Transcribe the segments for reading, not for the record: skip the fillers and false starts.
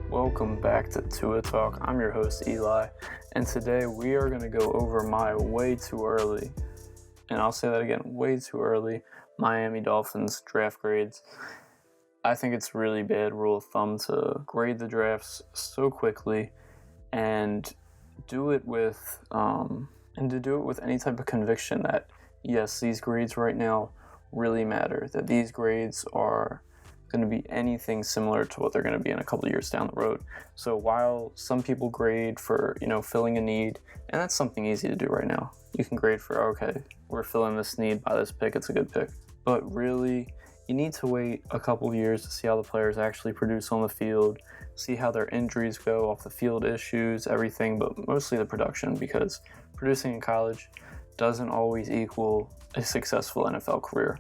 Welcome back to Tua Talk. I'm your host Eli, and today we are going to go over my way too early, and I'll say that again, way too early, Miami Dolphins draft grades. I think it's really bad rule of thumb to grade the drafts so quickly and do it with any type of conviction that yes, these grades right now really matter, that these grades are going to be anything similar to what they're going to be in a couple of years down the road. So while some people grade for, filling a need, and that's something easy to do right now. You can grade for, okay, we're filling this need by this pick, it's a good pick. But really, you need to wait a couple of years to see how the players actually produce on the field, see how their injuries go, off the field issues, everything, but mostly the production, because producing in college doesn't always equal a successful NFL career.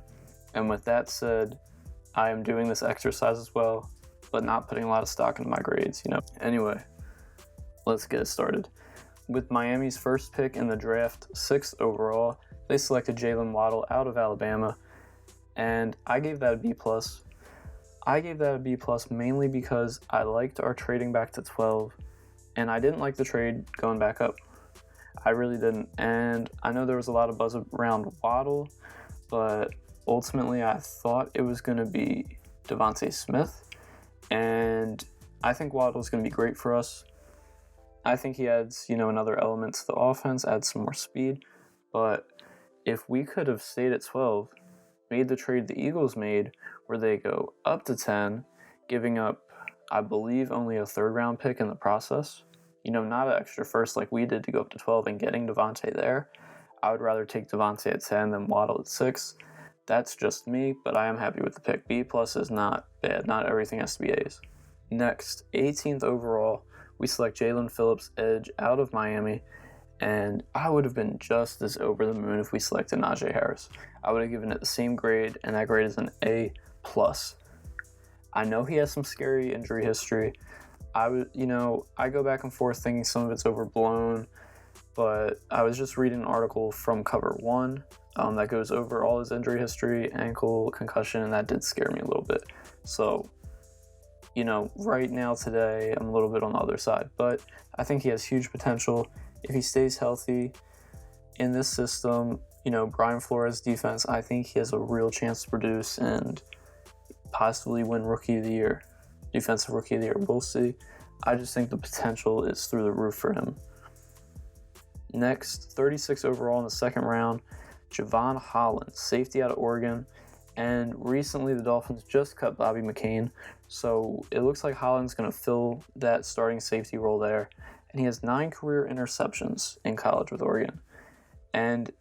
And with that said, I am doing this exercise as well, but not putting a lot of stock into my grades, Anyway, let's get it started. With Miami's first pick in the draft, 6th overall, they selected Jalen Waddle out of Alabama, and I gave that a B+. I gave that a B+ mainly because I liked our trading back to 12, and I didn't like the trade going back up. I really didn't, and I know there was a lot of buzz around Waddle, but ultimately, I thought it was going to be Devontae Smith, and I think Waddle's going to be great for us. I think he adds, another element to the offense, adds some more speed, but if we could have stayed at 12, made the trade the Eagles made, where they go up to 10, giving up, I believe, only a 3rd-round pick in the process, not an extra first like we did to go up to 12 and getting Devontae there, I would rather take Devontae at 10 than Waddle at 6. That's just me, but I am happy with the pick. B+ is not bad. Not everything has to be A's. Next, 18th overall, we select Jalen Phillips, edge, out of Miami, and I would have been just as over the moon if we selected Najee Harris. I would have given it the same grade, and that grade is an A+. I know he has some scary injury history. I go back and forth thinking some of it's overblown, but I was just reading an article from Cover 1 that goes over all his injury history, ankle, concussion, and that did scare me a little bit. So, right now today, I'm a little bit on the other side, but I think he has huge potential. If he stays healthy in this system, Brian Flores' defense, I think he has a real chance to produce and possibly win Rookie of the Year, Defensive Rookie of the Year. We'll see. I just think the potential is through the roof for him. Next, 36 overall in the 2nd round, Javon, Holland, safety out of Oregon, and recently the Dolphins just cut Bobby McCain, so it looks like Holland's going to fill that starting safety role there, and he has 9 career interceptions in college with Oregon, and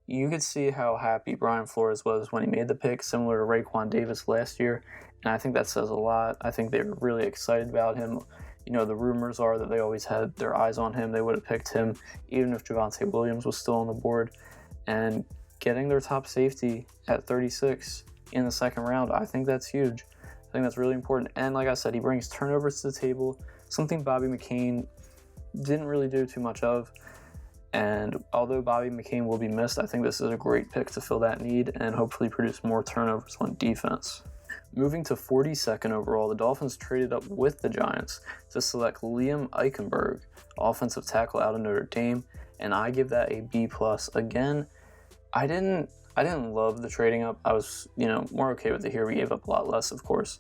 you could see how happy Brian Flores was when he made the pick, similar to Raekwon Davis last year, and I think that says a lot. I think they were really excited about him. The rumors are that they always had their eyes on him. They would have picked him even if Javonte Williams was still on the board, and getting their top safety at 36 in the 2nd round, I think that's huge. I think that's really important. And like I said, he brings turnovers to the table, something Bobby McCain didn't really do too much of. And although Bobby McCain will be missed, I think this is a great pick to fill that need and hopefully produce more turnovers on defense. Moving to 42nd overall, the Dolphins traded up with the Giants to select Liam Eichenberg, offensive tackle out of Notre Dame, and I give that a B+. Again, I didn't love the trading up. I was, more okay with it here. We gave up a lot less, of course.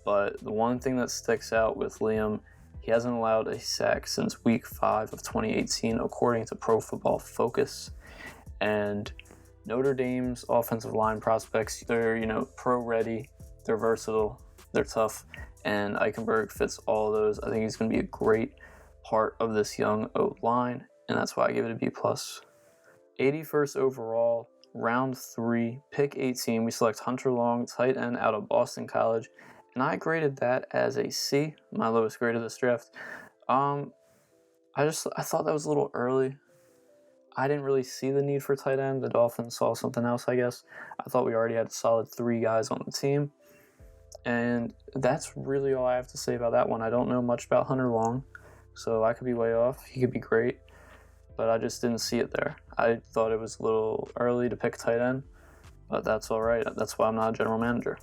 But the one thing that sticks out with Liam, he hasn't allowed a sack since week 5 of 2018, according to Pro Football Focus. And Notre Dame's offensive line prospects, they're, pro ready, they're versatile, they're tough, and Eichenberg fits all of those. I think he's going to be a great part of this young O-line, and that's why I give it a B+. 81st overall, round 3, pick 18, we select Hunter Long, tight end out of Boston College, and I graded that as a C, my lowest grade of this draft. I thought that was a little early. I didn't really see the need for tight end. The Dolphins saw something else, I guess. I thought we already had a solid 3 guys on the team, and that's really all I have to say about that one. I don't know much about Hunter Long, so I could be way off. He could be great, but I just didn't see it there. I thought it was a little early to pick tight end, but that's all right. That's why I'm not a general manager.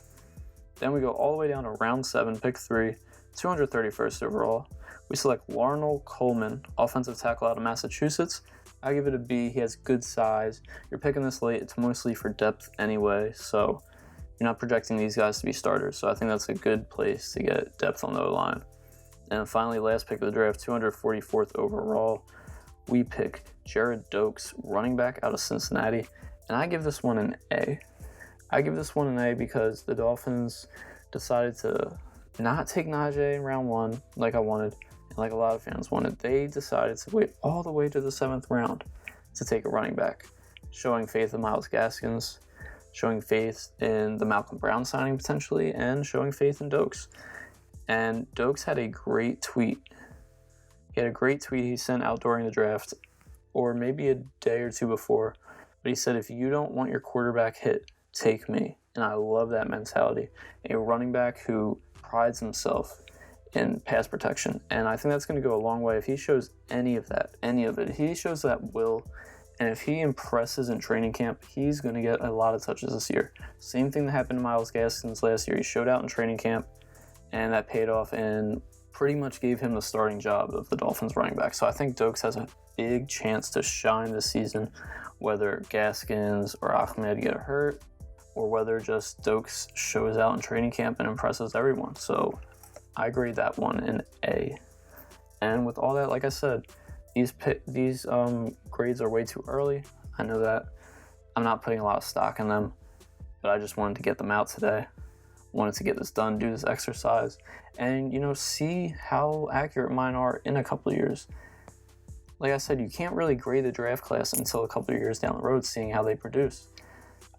Then we go all the way down to round 7, pick 3, 231st overall. We select Laurel Coleman, offensive tackle out of Massachusetts. I give it a B. He has good size. You're picking this late. It's mostly for depth anyway, so you're not projecting these guys to be starters. So I think that's a good place to get depth on the O-line. And finally, last pick of the draft, 244th overall, we pick Jared Dokes, running back out of Cincinnati. And I give this one an A. I give this one an A because the Dolphins decided to not take Najee in round 1 like I wanted, and like a lot of fans wanted. They decided to wait all the way to the 7th round to take a running back, showing faith in Myles Gaskins, showing faith in the Malcolm Brown signing potentially, and showing faith in Dokes. And Dokes had a great tweet. He had a great tweet he sent out during the draft, or maybe a day or two before, but he said, if you don't want your quarterback hit, take me. And I love that mentality. A running back who prides himself in pass protection. And I think that's going to go a long way if he shows any of it. If he shows that will, and if he impresses in training camp, he's going to get a lot of touches this year. Same thing that happened to Myles Gaskins last year. He showed out in training camp, and that paid off and pretty much gave him the starting job of the Dolphins running back. So I think Dokes has a big chance to shine this season, whether Gaskins or Ahmed get hurt, or whether just Dokes shows out in training camp and impresses everyone. So I grade that one an A. And with all that, like I said, these grades are way too early. I know that. I'm not putting a lot of stock in them, but I just wanted to get them out today. Wanted to get this done, do this exercise, and see how accurate mine are in a couple of years. Like I said, you can't really grade the draft class until a couple of years down the road, seeing how they produce.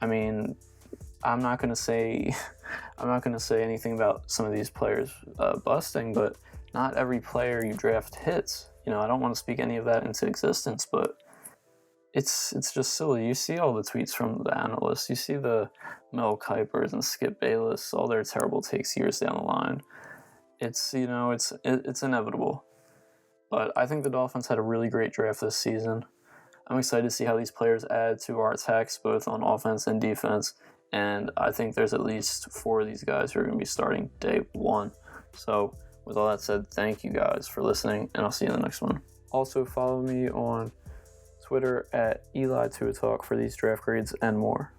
I mean, I'm not gonna say anything about some of these players busting, but not every player you draft hits. I don't want to speak any of that into existence, but it's just silly. You see all the tweets from the analysts. You see the Mel Kipers and Skip Bayless, all their terrible takes years down the line. It's inevitable. But I think the Dolphins had a really great draft this season. I'm excited to see how these players add to our attacks, both on offense and defense. And I think there's at least 4 of these guys who are going to be starting day 1. So with all that said, thank you guys for listening, and I'll see you in the next one. Also, follow me on Twitter at Eli2Talk for these draft grades and more.